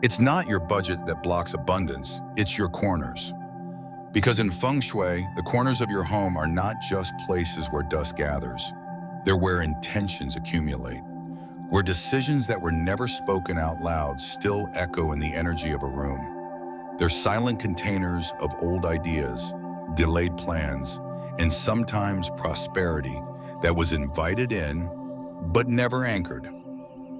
It's not your budget that blocks abundance, it's your corners. Because in Feng Shui, the corners of your home are not just places where dust gathers. They're where intentions accumulate, where decisions that were never spoken out loud still echo in the energy of a room. They're silent containers of old ideas, delayed plans, and sometimes prosperity that was invited in, but never anchored.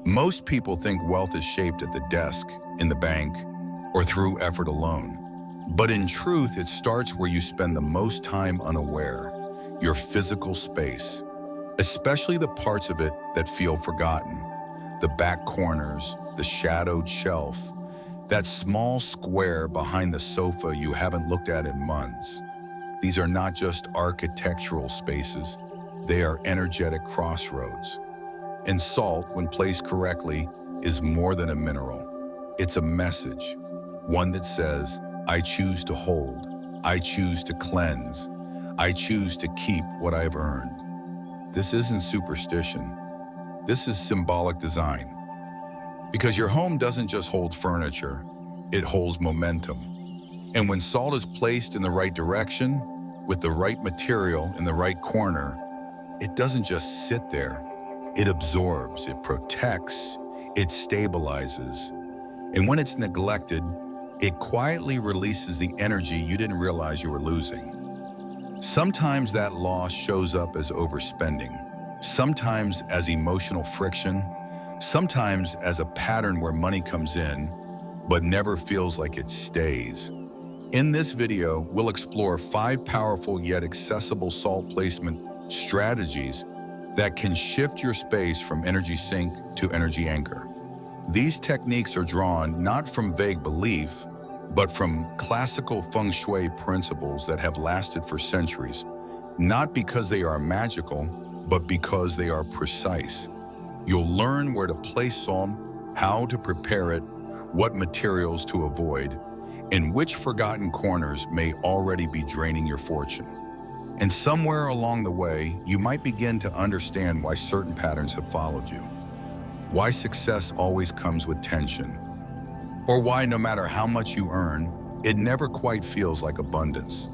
Most people think wealth is shaped at the desk, in the bank, or through effort alone. But in truth, it starts where you spend the most time unaware, your physical space, especially the parts of it that feel forgotten, the back corners, the shadowed shelf, that small square behind the sofa you haven't looked at in months. These are not just architectural spaces, they are energetic crossroads. And salt, when placed correctly, is more than a mineral. It's a message, one that says, I choose to hold, I choose to cleanse, I choose to keep what I've earned. This isn't superstition. This is symbolic design. Because your home doesn't just hold furniture, it holds momentum. And when salt is placed in the right direction, with the right material in the right corner, it doesn't just sit there. It absorbs, it protects, it stabilizes. And when it's neglected, it quietly releases the energy you didn't realize you were losing. Sometimes that loss shows up as overspending, sometimes as emotional friction, sometimes as a pattern where money comes in, but never feels like it stays. In this video, we'll explore 5 powerful yet accessible salt placement strategies that can shift your space from energy sink to energy anchor. These techniques are drawn not from vague belief, but from classical Feng Shui principles that have lasted for centuries, not because they are magical, but because they are precise. You'll learn where to place salt, how to prepare it, what materials to avoid, and which forgotten corners may already be draining your fortune. And somewhere along the way, you might begin to understand why certain patterns have followed you, why success always comes with tension, or why no matter how much you earn, it never quite feels like abundance.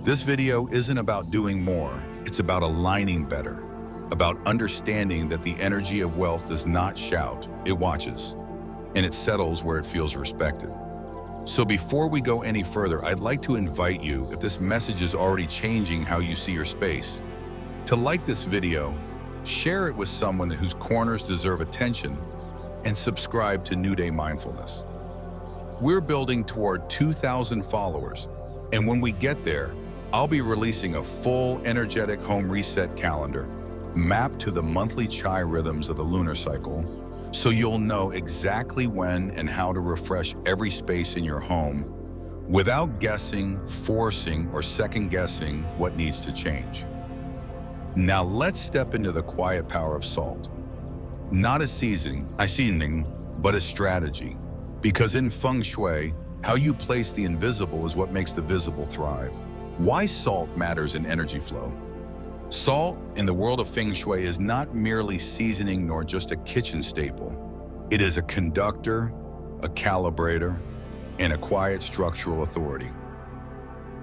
This video isn't about doing more, it's about aligning better, about understanding that the energy of wealth does not shout, it watches, and it settles where it feels respected. So before we go any further, I'd like to invite you, if this message is already changing how you see your space, to like this video, share it with someone whose corners deserve attention, and subscribe to New Day Mindfulness. We're building toward 2,000 followers, and when we get there, I'll be releasing a full energetic home reset calendar mapped to the monthly chai rhythms of the lunar cycle, so you'll know exactly when and how to refresh every space in your home without guessing, forcing, or second-guessing what needs to change. Now let's step into the quiet power of salt. Not a seasoning, but a strategy. Because in Feng Shui, how you place the invisible is what makes the visible thrive. Why salt matters in energy flow. Salt, in the world of Feng Shui, is not merely seasoning nor just a kitchen staple. It is a conductor, a calibrator, and a quiet structural authority.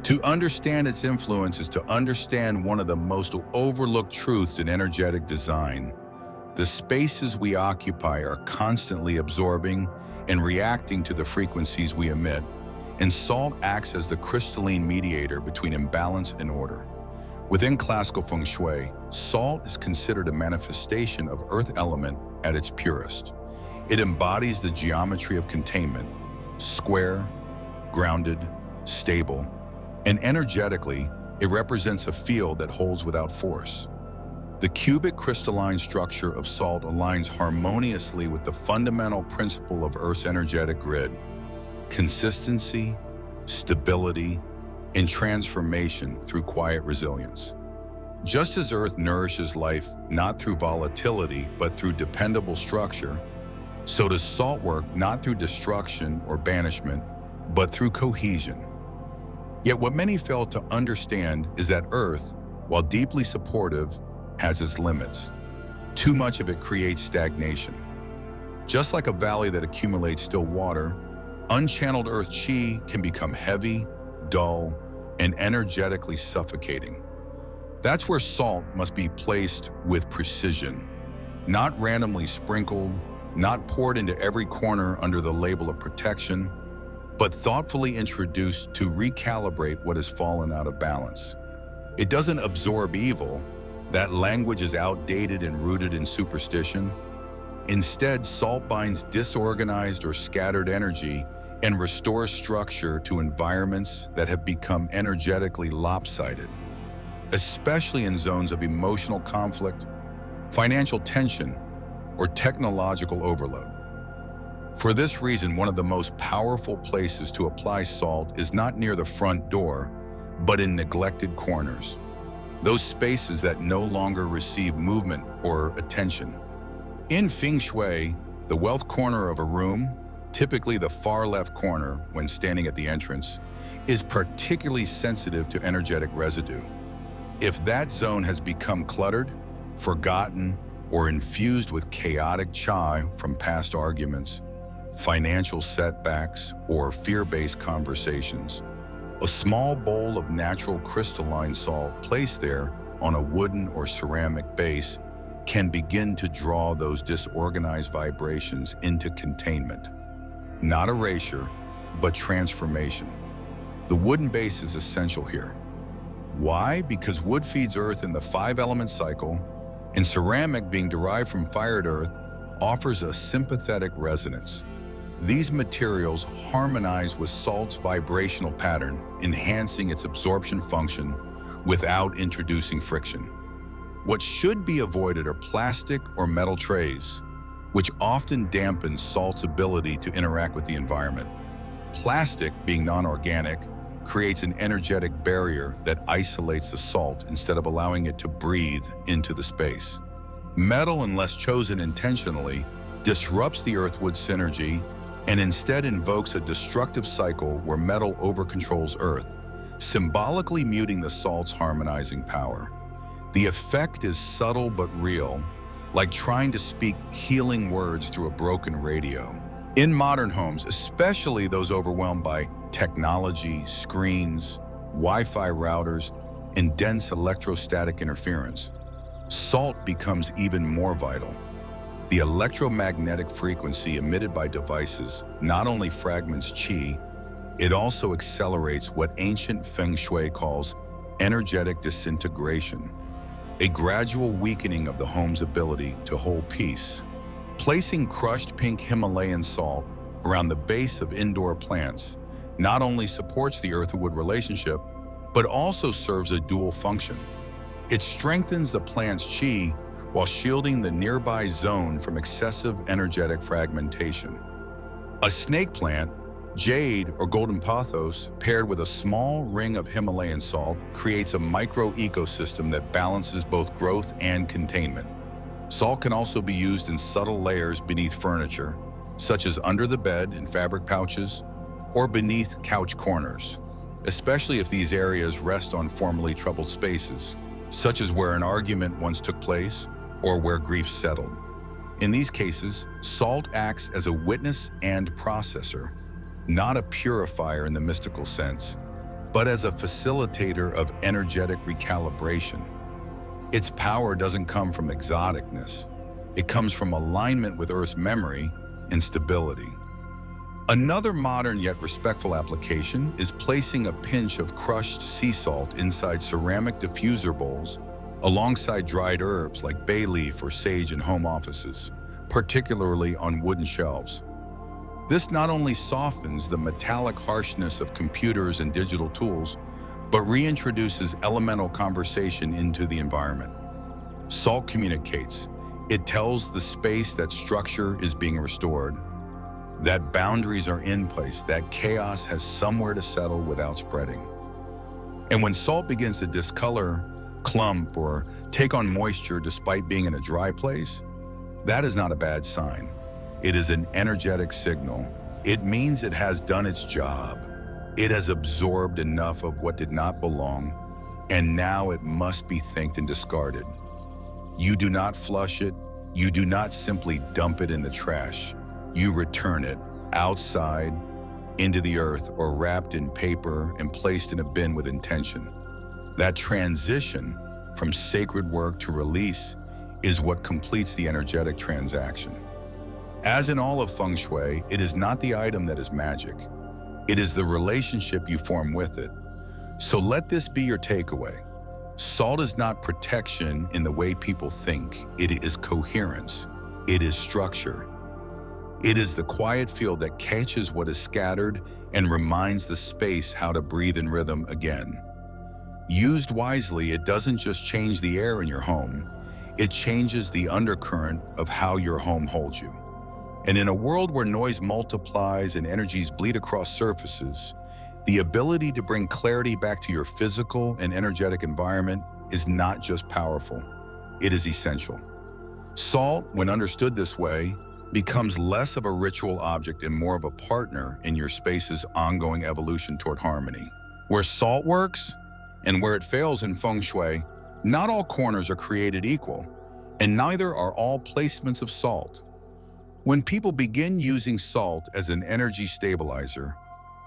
To understand its influence is to understand one of the most overlooked truths in energetic design. The spaces we occupy are constantly absorbing and reacting to the frequencies we emit, and salt acts as the crystalline mediator between imbalance and order. Within classical Feng Shui, salt is considered a manifestation of earth element at its purest. It embodies the geometry of containment, square, grounded, stable, and energetically, it represents a field that holds without force. The cubic crystalline structure of salt aligns harmoniously with the fundamental principle of Earth's energetic grid: consistency, stability, and transformation through quiet resilience. Just as Earth nourishes life not through volatility but through dependable structure, so does salt work not through destruction or banishment, but through cohesion. Yet what many fail to understand is that Earth, while deeply supportive, has its limits. Too much of it creates stagnation. Just like a valley that accumulates still water, unchanneled earth chi can become heavy, dull, and energetically suffocating. That's where salt must be placed with precision, not randomly sprinkled, not poured into every corner under the label of protection, but thoughtfully introduced to recalibrate what has fallen out of balance. It doesn't absorb evil. That language is outdated and rooted in superstition. Instead, salt binds disorganized or scattered energy and restores structure to environments that have become energetically lopsided, especially in zones of emotional conflict, financial tension, or technological overload. For this reason, one of the most powerful places to apply salt is not near the front door, but in neglected corners, those spaces that no longer receive movement or attention. In Feng Shui, the wealth corner of a room, typically the far left corner when standing at the entrance, is particularly sensitive to energetic residue. If that zone has become cluttered, forgotten, or infused with chaotic chai from past arguments, financial setbacks, or fear-based conversations, a small bowl of natural crystalline salt placed there on a wooden or ceramic base can begin to draw those disorganized vibrations into containment. Not erasure, but transformation. The wooden base is essential here. Why? Because wood feeds earth in the 5-element cycle, and ceramic, being derived from fired earth, offers a sympathetic resonance. These materials harmonize with salt's vibrational pattern, enhancing its absorption function without introducing friction. What should be avoided are plastic or metal trays, which often dampens salt's ability to interact with the environment. Plastic, being non-organic, creates an energetic barrier that isolates the salt instead of allowing it to breathe into the space. Metal, unless chosen intentionally, disrupts the earth-wood synergy and instead invokes a destructive cycle where metal over-controls earth, symbolically muting the salt's harmonizing power. The effect is subtle but real, like trying to speak healing words through a broken radio. In modern homes, especially those overwhelmed by technology, screens, Wi-Fi routers, and dense electrostatic interference, salt becomes even more vital. The electromagnetic frequency emitted by devices not only fragments qi, it also accelerates what ancient Feng Shui calls energetic disintegration, a gradual weakening of the home's ability to hold peace. Placing crushed pink Himalayan salt around the base of indoor plants not only supports the earth-wood relationship, but also serves a dual function. It strengthens the plant's qi while shielding the nearby zone from excessive energetic fragmentation. A snake plant, jade or golden pothos, paired with a small ring of Himalayan salt, creates a micro-ecosystem that balances both growth and containment. Salt can also be used in subtle layers beneath furniture, such as under the bed in fabric pouches, or beneath couch corners, especially if these areas rest on formerly troubled spaces, such as where an argument once took place or where grief settled. In these cases, salt acts as a witness and processor, not a purifier in the mystical sense, but as a facilitator of energetic recalibration. Its power doesn't come from exoticness. It comes from alignment with Earth's memory and stability. Another modern yet respectful application is placing a pinch of crushed sea salt inside ceramic diffuser bowls alongside dried herbs like bay leaf or sage in home offices, particularly on wooden shelves. This not only softens the metallic harshness of computers and digital tools, but reintroduces elemental conversation into the environment. Salt communicates. It tells the space that structure is being restored, that boundaries are in place, that chaos has somewhere to settle without spreading. And when salt begins to discolor, clump, or take on moisture despite being in a dry place, that is not a bad sign. It is an energetic signal. It means it has done its job. It has absorbed enough of what did not belong, and now it must be thanked and discarded. You do not flush it. You do not simply dump it in the trash. you return it outside into the earth or wrapped in paper and placed in a bin with intention. That transition from sacred work to release is what completes the energetic transaction. As in all of Feng Shui, it is not the item that is magic. It is the relationship you form with it. So let this be your takeaway. Salt is not protection in the way people think. It is coherence. It is structure. It is the quiet field that catches what is scattered and reminds the space how to breathe in rhythm again. Used wisely, it doesn't just change the air in your home, it changes the undercurrent of how your home holds you. And in a world where noise multiplies and energies bleed across surfaces, the ability to bring clarity back to your physical and energetic environment is not just powerful, it is essential. Salt, when understood this way, becomes less of a ritual object and more of a partner in your space's ongoing evolution toward harmony. Where salt works and where it fails in Feng Shui, not all corners are created equal, and neither are all placements of salt. When people begin using salt as an energy stabilizer,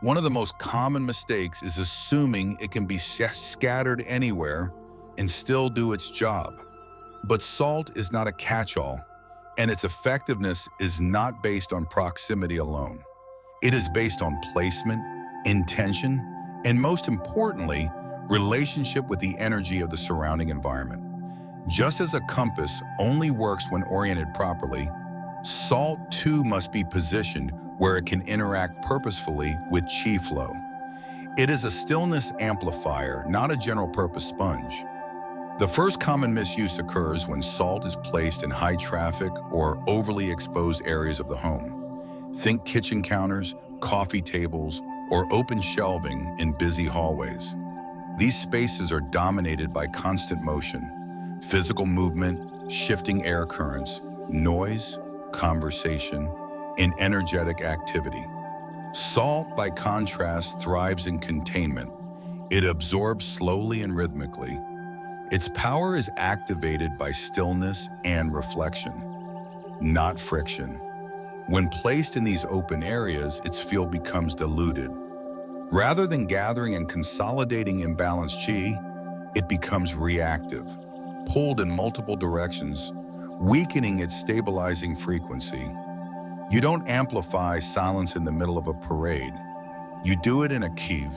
one of the most common mistakes is assuming it can be scattered anywhere and still do its job. But salt is not a catch-all, and its effectiveness is not based on proximity alone. It is based on placement, intention, and most importantly, relationship with the energy of the surrounding environment. Just as a compass only works when oriented properly, salt too must be positioned where it can interact purposefully with chi flow. It is a stillness amplifier, not a general-purpose sponge. The first common misuse occurs when salt is placed in high traffic or overly exposed areas of the home. Think kitchen counters, coffee tables, or open shelving in busy hallways. These spaces are dominated by constant motion, physical movement, shifting air currents, noise, conversation, and energetic activity. Salt, by contrast, thrives in containment. It absorbs slowly and rhythmically. Its power is activated by stillness and reflection, not friction. When placed in these open areas, its field becomes diluted. Rather than gathering and consolidating imbalanced chi, it becomes reactive, pulled in multiple directions, weakening its stabilizing frequency. You don't amplify silence in the middle of a parade. You do it in a cave,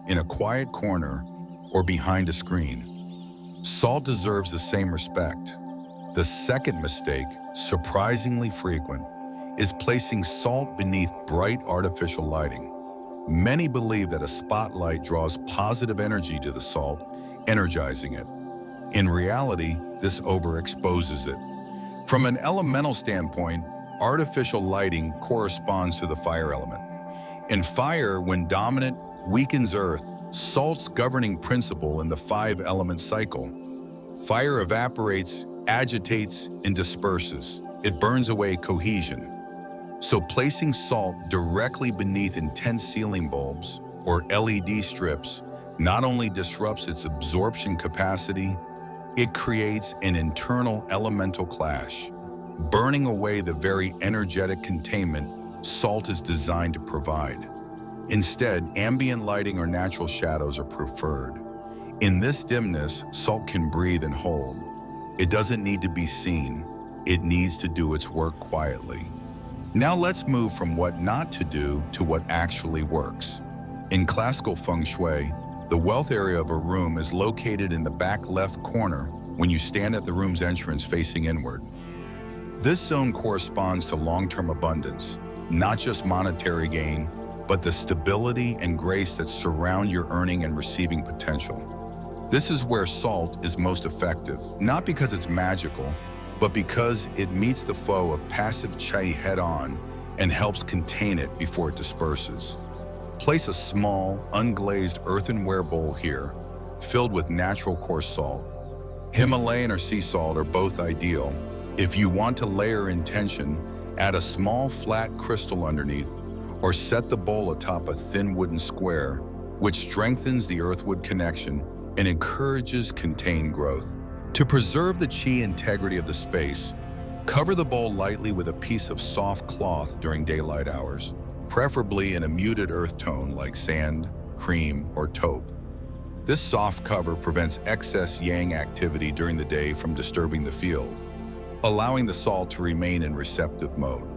in a quiet corner, or behind a screen. Salt deserves the same respect. The second mistake, surprisingly frequent, is placing salt beneath bright artificial lighting. Many believe that a spotlight draws positive energy to the salt, energizing it. In reality, this overexposes it. From an elemental standpoint, artificial lighting corresponds to the fire element. In fire, when dominant, weakens earth, salt's governing principle in the 5-element cycle. Fire evaporates, agitates, and disperses. It burns away cohesion. So placing salt directly beneath intense ceiling bulbs or LED strips not only disrupts its absorption capacity, it creates an internal elemental clash, burning away the very energetic containment salt is designed to provide. Instead, ambient lighting or natural shadows are preferred. In this dimness, salt can breathe and hold. It doesn't need to be seen. It needs to do its work quietly. Now let's move from what not to do to what actually works. In classical Feng Shui, the wealth area of a room is located in the back left corner when you stand at the room's entrance facing inward. This zone corresponds to long-term abundance, not just monetary gain, but the stability and grace that surround your earning and receiving potential. This is where salt is most effective, not because it's magical, but because it meets the foe of passive chi head-on and helps contain it before it disperses. Place a small, unglazed earthenware bowl here, filled with natural coarse salt. Himalayan or sea salt are both ideal. If you want to layer intention, add a small flat crystal underneath, or set the bowl atop a thin wooden square, which strengthens the earthwood connection and encourages contained growth. To preserve the chi integrity of the space, Cover the bowl lightly with a piece of soft cloth during daylight hours, preferably in a muted earth tone like sand, cream, or taupe. This soft cover prevents excess yang activity during the day from disturbing the field, allowing the salt to remain in receptive mode.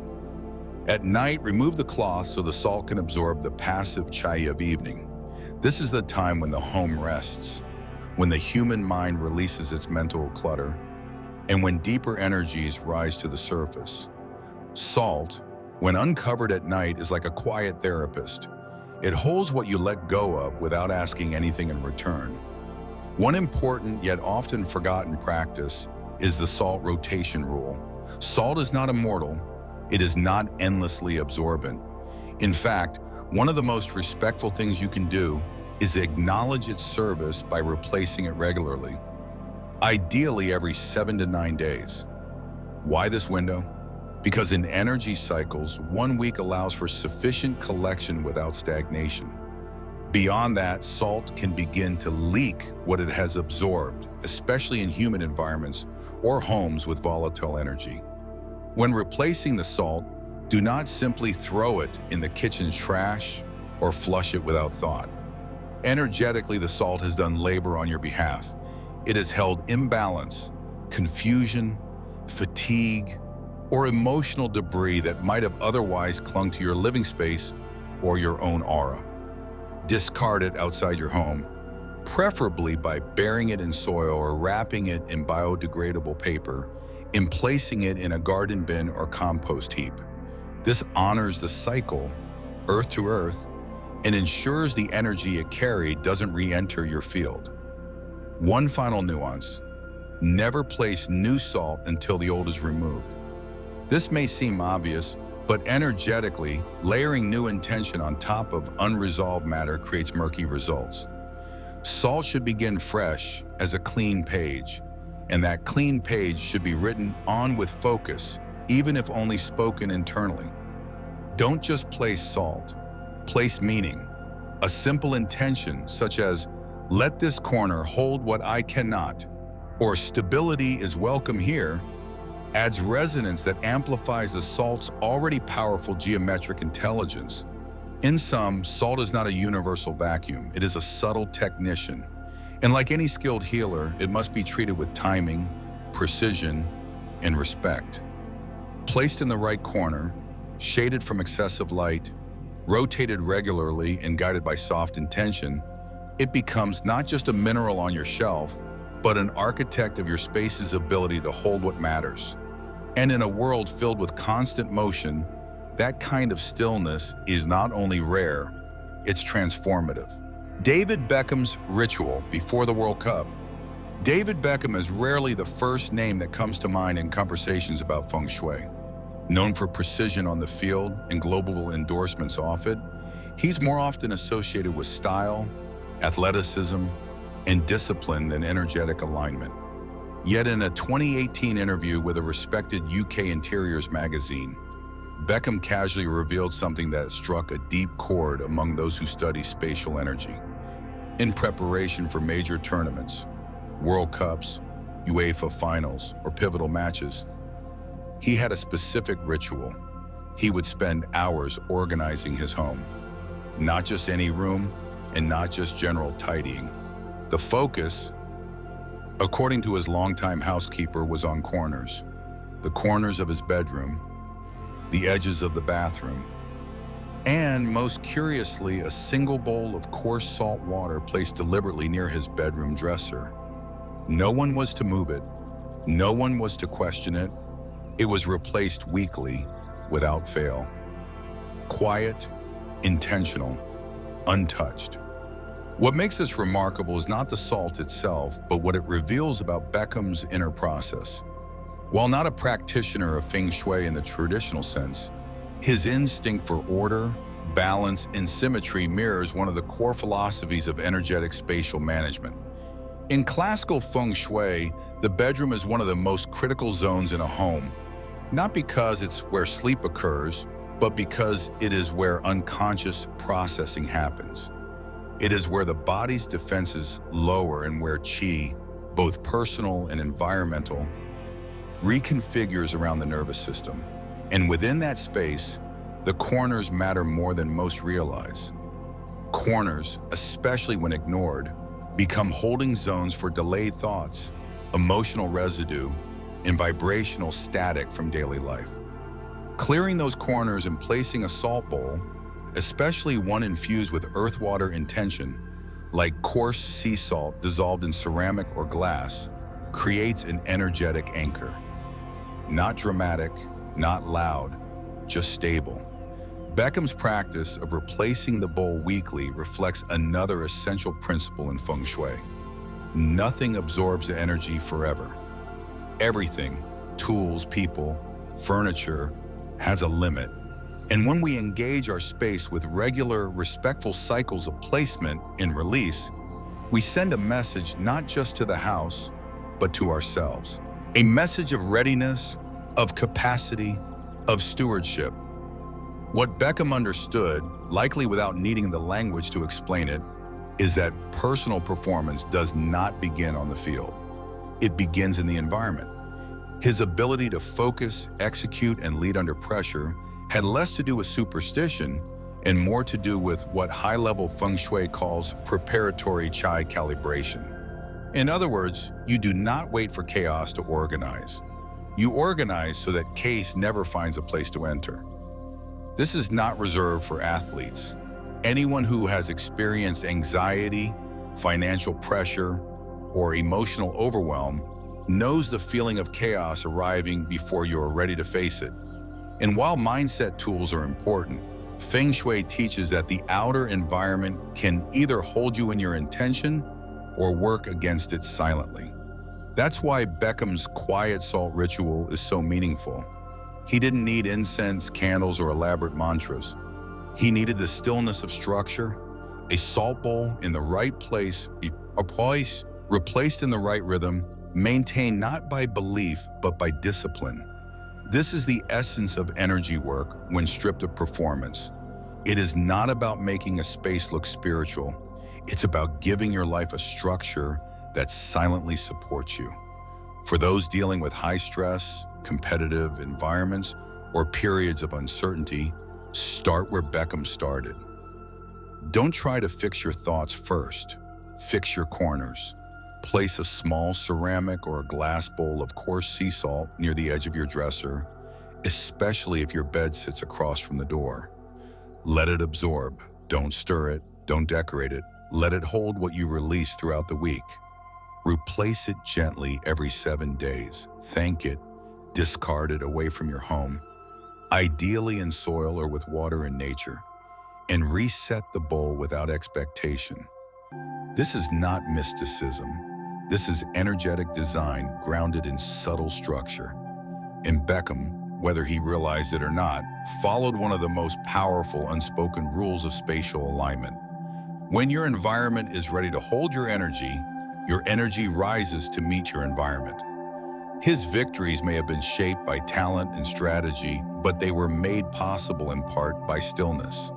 At night, remove the cloth so the salt can absorb the passive chai of evening. This is the time when the home rests, when the human mind releases its mental clutter, and when deeper energies rise to the surface. Salt, when uncovered at night, is like a quiet therapist. It holds what you let go of without asking anything in return. One important yet often forgotten practice is the salt rotation rule. Salt is not immortal. It is not endlessly absorbent. In fact, one of the most respectful things you can do is acknowledge its service by replacing it regularly, ideally every 7 to 9 days. Why this window? Because in energy cycles, 1 week allows for sufficient collection without stagnation. Beyond that, salt can begin to leak what it has absorbed, especially in humid environments or homes with volatile energy. When replacing the salt, do not simply throw it in the kitchen's trash or flush it without thought. Energetically, the salt has done labor on your behalf. It has held imbalance, confusion, fatigue, or emotional debris that might have otherwise clung to your living space or your own aura. Discard it outside your home, preferably by burying it in soil or wrapping it in biodegradable paper and placing it in a garden bin or compost heap. This honors the cycle, earth to earth, and ensures the energy it carried doesn't re-enter your field. One final nuance: never place new salt until the old is removed. This may seem obvious, but energetically, layering new intention on top of unresolved matter creates murky results. Salt should begin fresh as a clean page, and that clean page should be written on with focus, even if only spoken internally. Don't just place salt, place meaning. A simple intention such as, "Let this corner hold what I cannot," or "Stability is welcome here," adds resonance that amplifies the salt's already powerful geometric intelligence. In sum, salt is not a universal vacuum. It is a subtle technician. And like any skilled healer, it must be treated with timing, precision, and respect. Placed in the right corner, shaded from excessive light, rotated regularly and guided by soft intention, it becomes not just a mineral on your shelf, but an architect of your space's ability to hold what matters. And in a world filled with constant motion, that kind of stillness is not only rare, it's transformative. David Beckham's ritual before the World Cup. David Beckham is rarely the first name that comes to mind in conversations about Feng Shui. Known for precision on the field and global endorsements off it, he's more often associated with style, athleticism, and discipline than energetic alignment. Yet in a 2018 interview with a respected UK interiors magazine, Beckham casually revealed something that struck a deep chord among those who study spatial energy. In preparation for major tournaments, World Cups, UEFA finals, or pivotal matches, he had a specific ritual. He would spend hours organizing his home. Not just any room, and not just general tidying. The focus, according to his longtime housekeeper, was on corners. The corners of his bedroom, the edges of the bathroom, and most curiously, a single bowl of coarse salt water placed deliberately near his bedroom dresser. No one was to move it. No one was to question it. It was replaced weekly, without fail. Quiet, intentional, untouched. What makes this remarkable is not the salt itself, but what it reveals about Beckham's inner process. While not a practitioner of Feng Shui in the traditional sense, his instinct for order, balance, and symmetry mirrors one of the core philosophies of energetic spatial management. In classical Feng Shui, the bedroom is one of the most critical zones in a home, not because it's where sleep occurs, but because it is where unconscious processing happens. It is where the body's defenses lower and where qi, both personal and environmental, reconfigures around the nervous system. And within that space, the corners matter more than most realize. Corners, especially when ignored, become holding zones for delayed thoughts, emotional residue, and vibrational static from daily life. Clearing those corners and placing a salt bowl, especially one infused with earth water intention, like coarse sea salt dissolved in ceramic or glass, creates an energetic anchor. Not dramatic, not loud, just stable. Beckham's practice of replacing the bowl weekly reflects another essential principle in Feng Shui. Nothing absorbs the energy forever. Everything, tools, people, furniture, has a limit. And when we engage our space with regular, respectful cycles of placement and release, we send a message not just to the house, but to ourselves. A message of readiness, of capacity, of stewardship. What Beckham understood, likely without needing the language to explain it, is that personal performance does not begin on the field. It begins in the environment. His ability to focus, execute, and lead under pressure had less to do with superstition and more to do with what high-level Feng Shui calls preparatory chai calibration. In other words, you do not wait for chaos to organize. You organize so that chaos never finds a place to enter. This is not reserved for athletes. Anyone who has experienced anxiety, financial pressure, or emotional overwhelm knows the feeling of chaos arriving before you are ready to face it. And while mindset tools are important, Feng Shui teaches that the outer environment can either hold you in your intention or work against it silently. That's why Beckham's quiet salt ritual is so meaningful. He didn't need incense, candles, or elaborate mantras. He needed the stillness of structure, a salt bowl in the right place, a place replaced in the right rhythm, maintained not by belief, but by discipline. This is the essence of energy work when stripped of performance. It is not about making a space look spiritual. It's about giving your life a structure that silently supports you. For those dealing with high stress, competitive environments, or periods of uncertainty, start where Beckham started. Don't try to fix your thoughts first. Fix your corners. Place a small ceramic or a glass bowl of coarse sea salt near the edge of your dresser, especially if your bed sits across from the door. Let it absorb. Don't stir it. Don't decorate it. Let it hold what you release throughout the week. Replace it gently every 7 days. Thank it. Discard it away from your home, ideally in soil or with water in nature, and reset the bowl without expectation. This is not mysticism. This is energetic design grounded in subtle structure. And Beckham, whether he realized it or not, followed one of the most powerful unspoken rules of spatial alignment. When your environment is ready to hold your energy rises to meet your environment. His victories may have been shaped by talent and strategy, but they were made possible in part by stillness,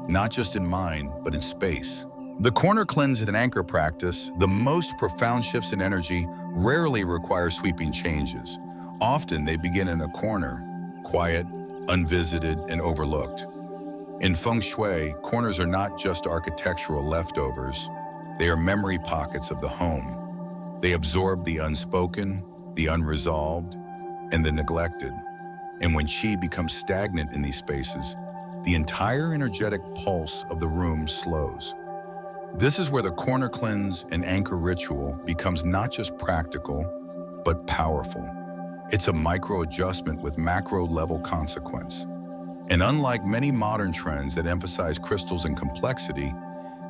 not just in mind, but in space. The corner cleanse and anchor practice, the most profound shifts in energy, rarely require sweeping changes. Often they begin in a corner, quiet, unvisited, and overlooked. In Feng Shui, corners are not just architectural leftovers. They are memory pockets of the home. They absorb the unspoken, the unresolved, and the neglected. And when qi becomes stagnant in these spaces, the entire energetic pulse of the room slows. This is where the corner cleanse and anchor ritual becomes not just practical, but powerful. It's a micro adjustment with macro level consequence. And unlike many modern trends that emphasize crystals and complexity,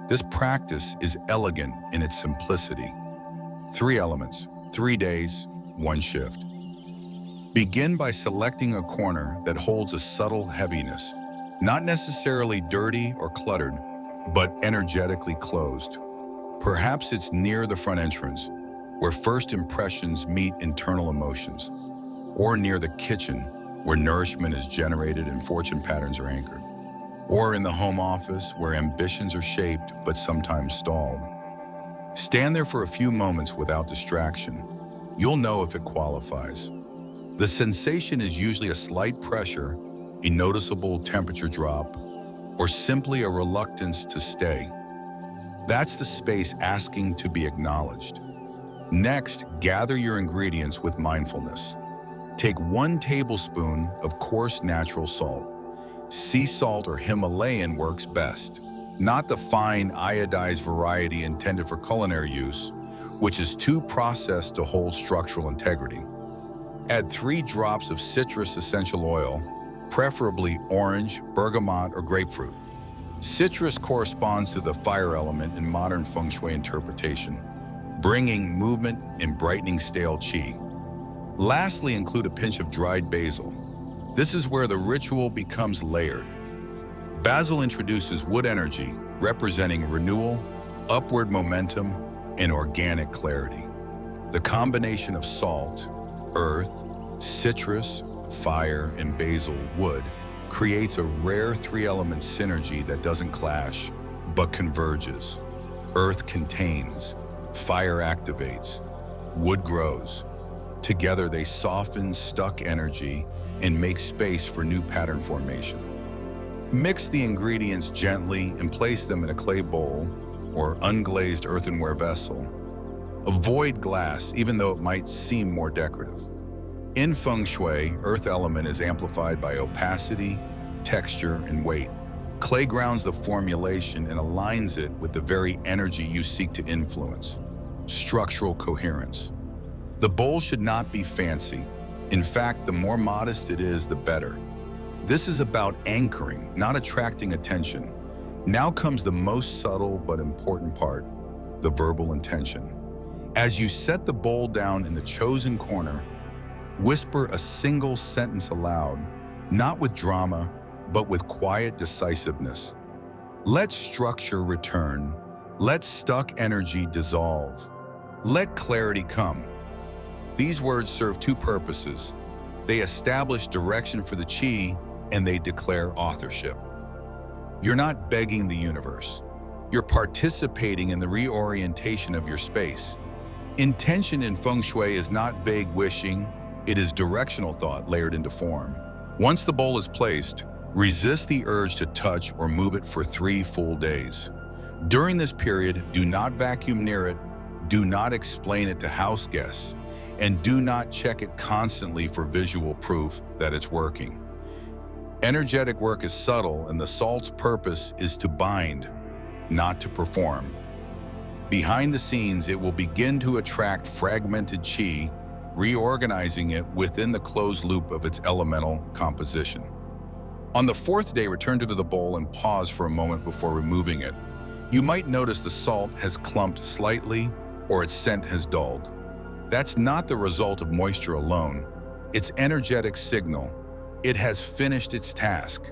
this practice is elegant in its simplicity. 3 elements, 3 days, 1 shift. Begin by selecting a corner that holds a subtle heaviness, not necessarily dirty or cluttered, but energetically closed. Perhaps it's near the front entrance, where first impressions meet internal emotions, or near the kitchen, where nourishment is generated and fortune patterns are anchored, or in the home office, where ambitions are shaped but sometimes stalled. Stand there for a few moments without distraction. You'll know if it qualifies. The sensation is usually a slight pressure, a noticeable temperature drop, or simply a reluctance to stay. That's the space asking to be acknowledged. Next, gather your ingredients with mindfulness. Take 1 tablespoon of coarse natural salt. Sea salt or Himalayan works best, not the fine iodized variety intended for culinary use, which is too processed to hold structural integrity. Add 3 drops of citrus essential oil, preferably orange, bergamot, or grapefruit. Citrus corresponds to the fire element in modern Feng Shui interpretation, bringing movement and brightening stale qi. Lastly, include a pinch of dried basil. This is where the ritual becomes layered. Basil introduces wood energy, representing renewal, upward momentum, and organic clarity. The combination of salt, earth, citrus, fire, and basil wood creates a rare 3-element synergy that doesn't clash, but converges. Earth contains, fire activates, wood grows. Together they soften stuck energy and make space for new pattern formation. Mix the ingredients gently and place them in a clay bowl or unglazed earthenware vessel. Avoid glass, even though it might seem more decorative. In Feng Shui, earth element is amplified by opacity, texture, and weight. Clay grounds the formulation and aligns it with the very energy you seek to influence, structural coherence. The bowl should not be fancy. In fact, the more modest it is, the better. This is about anchoring, not attracting attention. Now comes the most subtle but important part, the verbal intention. As you set the bowl down in the chosen corner, whisper a single sentence aloud, not with drama, but with quiet decisiveness. Let structure return. Let stuck energy dissolve. Let clarity come. These words serve 2 purposes. They establish direction for the qi, and they declare authorship. You're not begging the universe. You're participating in the reorientation of your space. Intention in Feng Shui is not vague wishing, it is directional thought layered into form. Once the bowl is placed, resist the urge to touch or move it for 3 full days. During this period, do not vacuum near it, do not explain it to house guests, and do not check it constantly for visual proof that it's working. Energetic work is subtle, and the salt's purpose is to bind, not to perform. Behind the scenes, it will begin to attract fragmented qi, reorganizing it within the closed loop of its elemental composition. On the 4th day, return to the bowl and pause for a moment before removing it. You might notice the salt has clumped slightly or its scent has dulled. That's not the result of moisture alone. It's energetic signal. It has finished its task.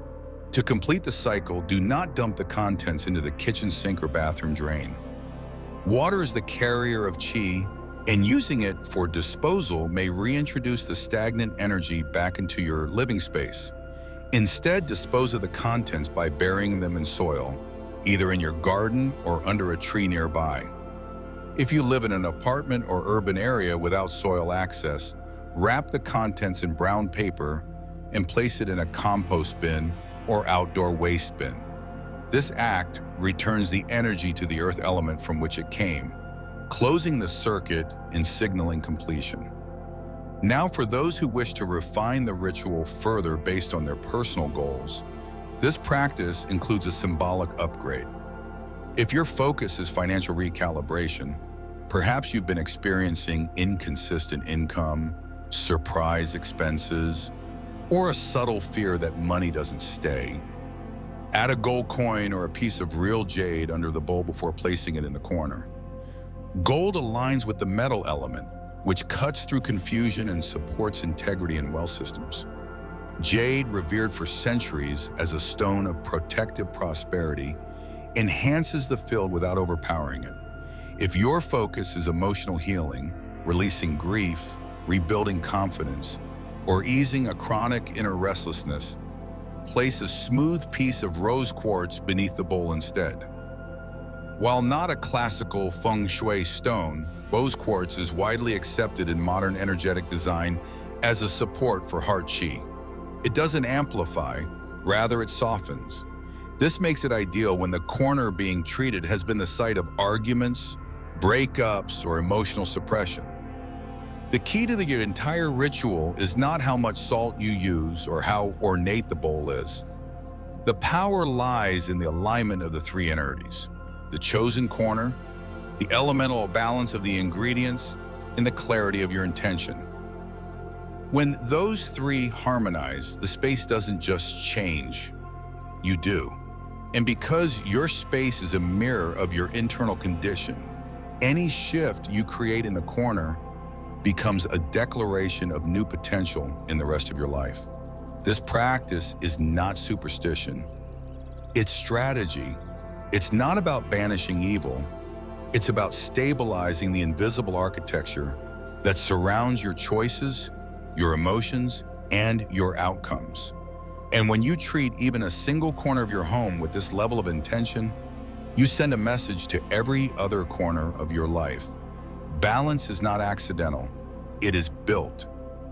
To complete the cycle, do not dump the contents into the kitchen sink or bathroom drain. Water is the carrier of qi, and using it for disposal may reintroduce the stagnant energy back into your living space. Instead, dispose of the contents by burying them in soil, either in your garden or under a tree nearby. If you live in an apartment or urban area without soil access, wrap the contents in brown paper and place it in a compost bin or outdoor waste bin. This act returns the energy to the earth element from which it came, closing the circuit and signaling completion. Now, for those who wish to refine the ritual further based on their personal goals, this practice includes a symbolic upgrade. If your focus is financial recalibration, perhaps you've been experiencing inconsistent income, surprise expenses, or a subtle fear that money doesn't stay. Add a gold coin or a piece of real jade under the bowl before placing it in the corner. Gold aligns with the metal element, which cuts through confusion and supports integrity in wealth systems. Jade, revered for centuries as a stone of protective prosperity, enhances the field without overpowering it. If your focus is emotional healing, releasing grief, rebuilding confidence, or easing a chronic inner restlessness, place a smooth piece of rose quartz beneath the bowl instead. While not a classical Feng Shui stone, rose quartz is widely accepted in modern energetic design as a support for heart chi. It doesn't amplify, rather it softens. This makes it ideal when the corner being treated has been the site of arguments, breakups, or emotional suppression. The key to the entire ritual is not how much salt you use or how ornate the bowl is. The power lies in the alignment of the three energies: the chosen corner, the elemental balance of the ingredients, and the clarity of your intention. When those three harmonize, the space doesn't just change, you do. And because your space is a mirror of your internal condition, any shift you create in the corner becomes a declaration of new potential in the rest of your life. This practice is not superstition. It's strategy. It's not about banishing evil. It's about stabilizing the invisible architecture that surrounds your choices, your emotions, and your outcomes. And when you treat even a single corner of your home with this level of intention, you send a message to every other corner of your life. Balance is not accidental. It is built,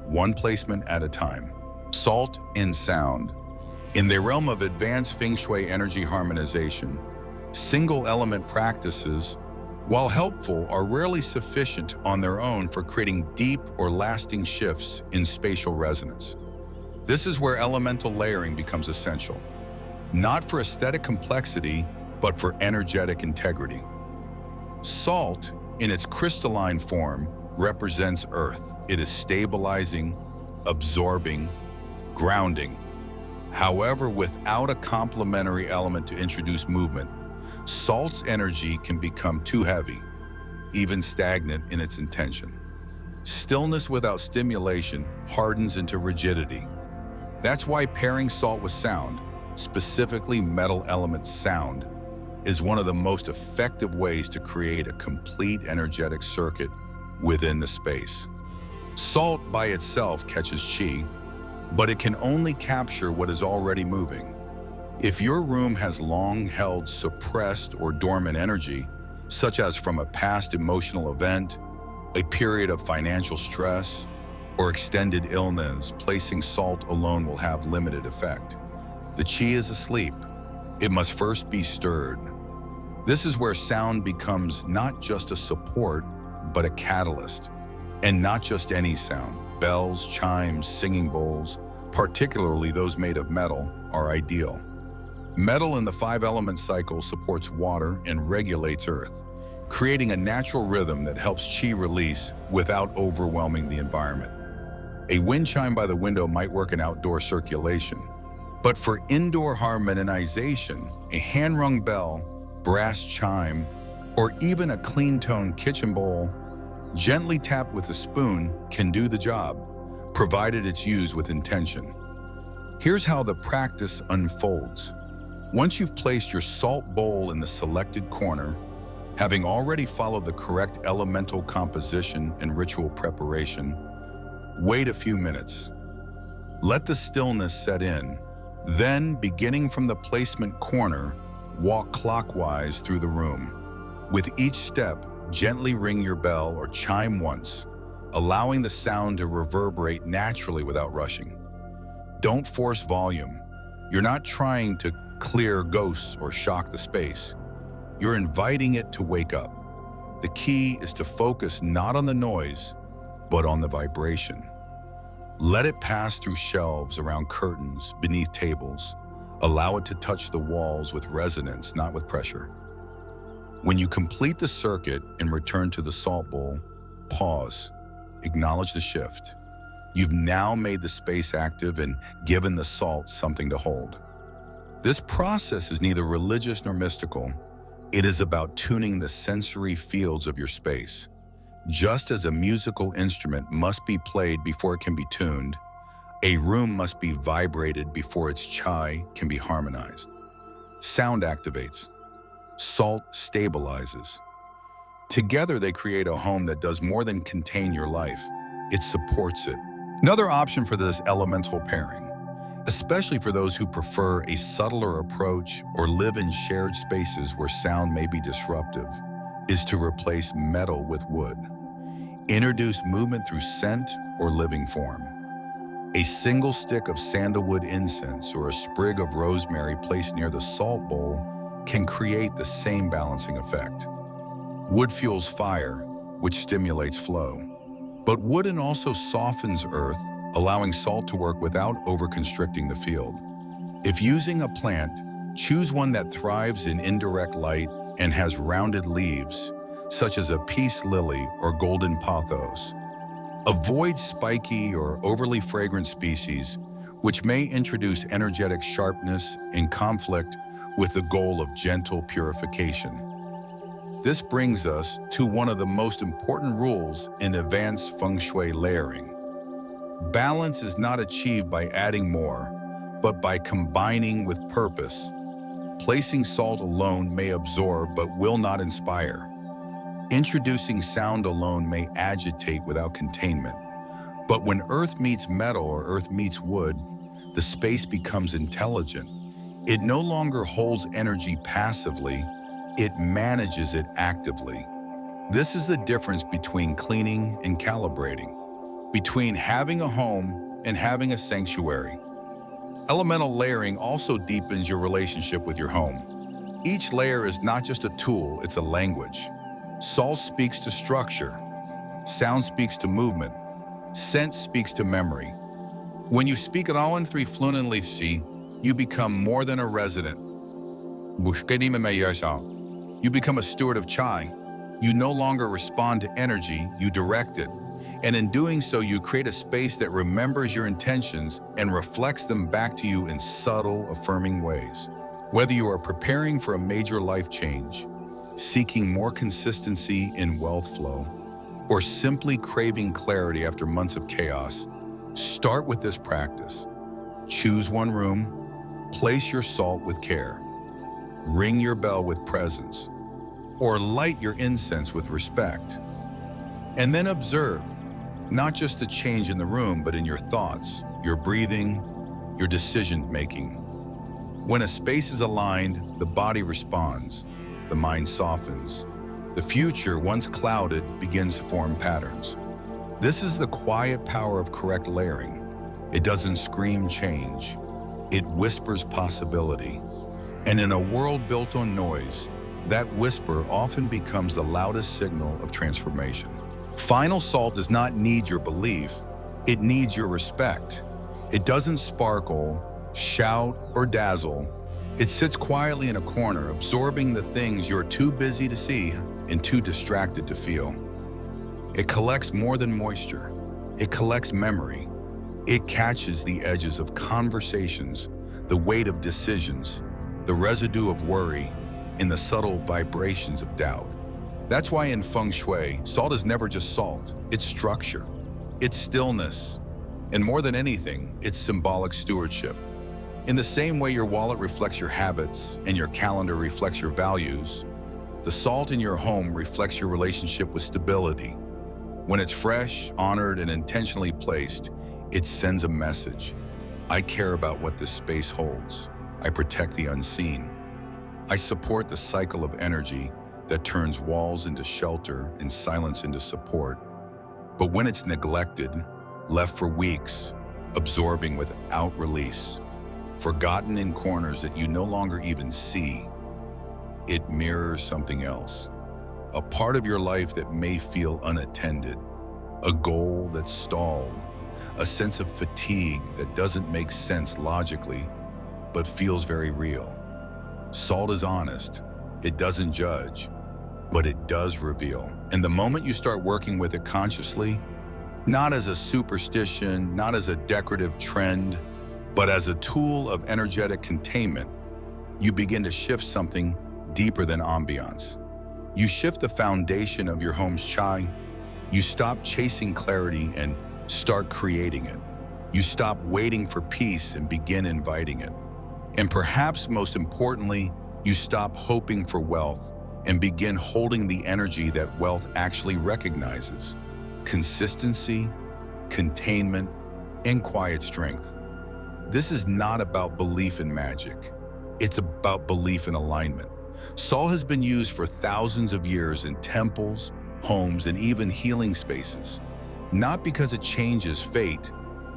one placement at a time. Salt and sound. In the realm of advanced Feng Shui energy harmonization, single element practices, while helpful, are rarely sufficient on their own for creating deep or lasting shifts in spatial resonance. This is where elemental layering becomes essential, not for aesthetic complexity, but for energetic integrity. Salt, in its crystalline form, represents earth. It is stabilizing, absorbing, grounding. However, without a complementary element to introduce movement, salt's energy can become too heavy, even stagnant in its intention. Stillness without stimulation hardens into rigidity. That's why pairing salt with sound, specifically metal element sound, is one of the most effective ways to create a complete energetic circuit within the space. Salt by itself catches chi, but it can only capture what is already moving. If your room has long-held suppressed or dormant energy, such as from a past emotional event, a period of financial stress, or extended illness, placing salt alone will have limited effect. The chi is asleep. It must first be stirred. This is where sound becomes not just a support, but a catalyst. And not just any sound. Bells, chimes, singing bowls, particularly those made of metal, are ideal. Metal in the 5-element cycle supports water and regulates earth, creating a natural rhythm that helps chi release without overwhelming the environment. A wind chime by the window might work in outdoor circulation, but for indoor harmonization, a hand-rung bell, brass chime, or even a clean-toned kitchen bowl, gently tapped with a spoon, can do the job, provided it's used with intention. Here's how the practice unfolds. Once you've placed your salt bowl in the selected corner, having already followed the correct elemental composition and ritual preparation, wait a few minutes. Let the stillness set in. Then, beginning from the placement corner, walk clockwise through the room. With each step, gently ring your bell or chime once, allowing the sound to reverberate naturally without rushing. Don't force volume. You're not trying to clear ghosts or shock the space. You're inviting it to wake up. The key is to focus not on the noise, but on the vibration. Let it pass through shelves, around curtains, beneath tables. Allow it to touch the walls with resonance, not with pressure. When you complete the circuit and return to the salt bowl, pause. Acknowledge the shift. You've now made the space active and given the salt something to hold. This process is neither religious nor mystical. It is about tuning the sensory fields of your space. Just as a musical instrument must be played before it can be tuned, a room must be vibrated before its chi can be harmonized. Sound activates. Salt stabilizes. Together they create a home that does more than contain your life. It supports it. Another option for this elemental pairing, especially for those who prefer a subtler approach or live in shared spaces where sound may be disruptive, is to replace metal with wood. Introduce movement through scent or living form. A single stick of sandalwood incense or a sprig of rosemary placed near the salt bowl can create the same balancing effect. Wood fuels fire, which stimulates flow. But wood also softens earth, allowing salt to work without over-constricting the field. If using a plant, choose one that thrives in indirect light and has rounded leaves, such as a peace lily or golden pothos. Avoid spiky or overly fragrant species, which may introduce energetic sharpness in conflict with the goal of gentle purification. This brings us to one of the most important rules in advanced Feng Shui layering. Balance is not achieved by adding more, but by combining with purpose. Placing salt alone may absorb but will not inspire. Introducing sound alone may agitate without containment. But when earth meets metal or earth meets wood, the space becomes intelligent. It no longer holds energy passively, it manages it actively. This is the difference between cleaning and calibrating, between having a home and having a sanctuary. Elemental layering also deepens your relationship with your home. Each layer is not just a tool, it's a language. Salt speaks to structure. Sound speaks to movement. Scent speaks to memory. When you speak it all in three fluently, you become more than a resident. You become a steward of chai. You no longer respond to energy, you direct it. And in doing so, you create a space that remembers your intentions and reflects them back to you in subtle, affirming ways. Whether you are preparing for a major life change, seeking more consistency in wealth flow, or simply craving clarity after months of chaos, start with this practice. Choose one room, place your salt with care, ring your bell with presence, or light your incense with respect. And then observe, not just the change in the room, but in your thoughts, your breathing, your decision-making. When a space is aligned, the body responds, the mind softens. The future, once clouded, begins to form patterns. This is the quiet power of correct layering. It doesn't scream change. It whispers possibility. And in a world built on noise, that whisper often becomes the loudest signal of transformation. Final salt does not need your belief, it needs your respect. It doesn't sparkle, shout, or dazzle. It sits quietly in a corner, absorbing the things you're too busy to see and too distracted to feel. It collects more than moisture. It collects memory. It catches the edges of conversations, the weight of decisions, the residue of worry, and the subtle vibrations of doubt. That's why in Feng Shui, salt is never just salt. It's structure, it's stillness, and more than anything, it's symbolic stewardship. In the same way your wallet reflects your habits and your calendar reflects your values, the salt in your home reflects your relationship with stability. When it's fresh, honored, and intentionally placed, it sends a message. I care about what this space holds. I protect the unseen. I support the cycle of energy that turns walls into shelter and silence into support. But when it's neglected, left for weeks, absorbing without release, forgotten in corners that you no longer even see, it mirrors something else. A part of your life that may feel unattended, a goal that's stalled, a sense of fatigue that doesn't make sense logically, but feels very real. Salt is honest. It doesn't judge, but it does reveal. And the moment you start working with it consciously, not as a superstition, not as a decorative trend, but as a tool of energetic containment, you begin to shift something deeper than ambiance. You shift the foundation of your home's chai. You stop chasing clarity and start creating it. You stop waiting for peace and begin inviting it. And perhaps most importantly, you stop hoping for wealth and begin holding the energy that wealth actually recognizes: consistency, containment, and quiet strength. This is not about belief in magic. It's about belief in alignment. Salt has been used for thousands of years in temples, homes, and even healing spaces, not because it changes fate,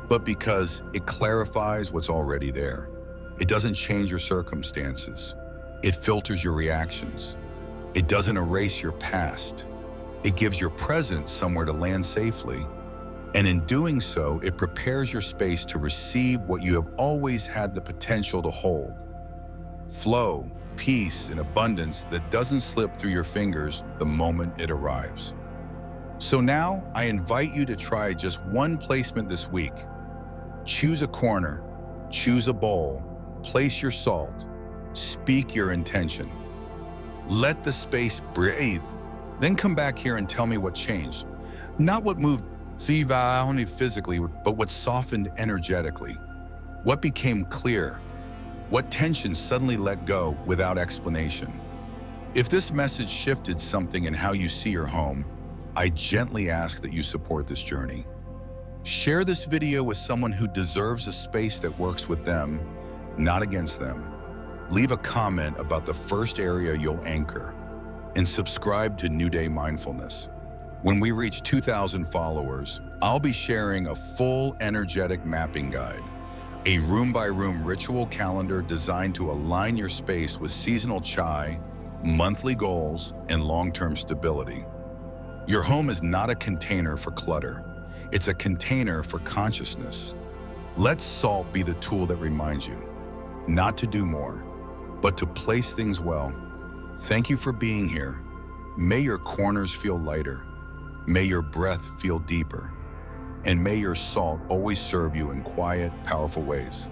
but because it clarifies what's already there. It doesn't change your circumstances. It filters your reactions. It doesn't erase your past. It gives your present somewhere to land safely. And in doing so, it prepares your space to receive what you have always had the potential to hold. Flow, peace, and abundance that doesn't slip through your fingers the moment it arrives. So now, I invite you to try just one placement this week. Choose a corner, choose a bowl, place your salt, speak your intention. Let the space breathe, then come back here and tell me what changed. Not what moved only physically, but what softened energetically. What became clear? What tension suddenly let go without explanation? If this message shifted something in how you see your home, I gently ask that you support this journey. Share this video with someone who deserves a space that works with them, not against them. Leave a comment about the first area you'll anchor, and subscribe to New Day Mindfulness. When we reach 2,000 followers, I'll be sharing a full energetic mapping guide, a room-by-room ritual calendar designed to align your space with seasonal chai, monthly goals, and long-term stability. Your home is not a container for clutter. It's a container for consciousness. Let salt be the tool that reminds you, not to do more, but to place things well. Thank you for being here. May your corners feel lighter. May your breath feel deeper. And may your salt always serve you in quiet, powerful ways.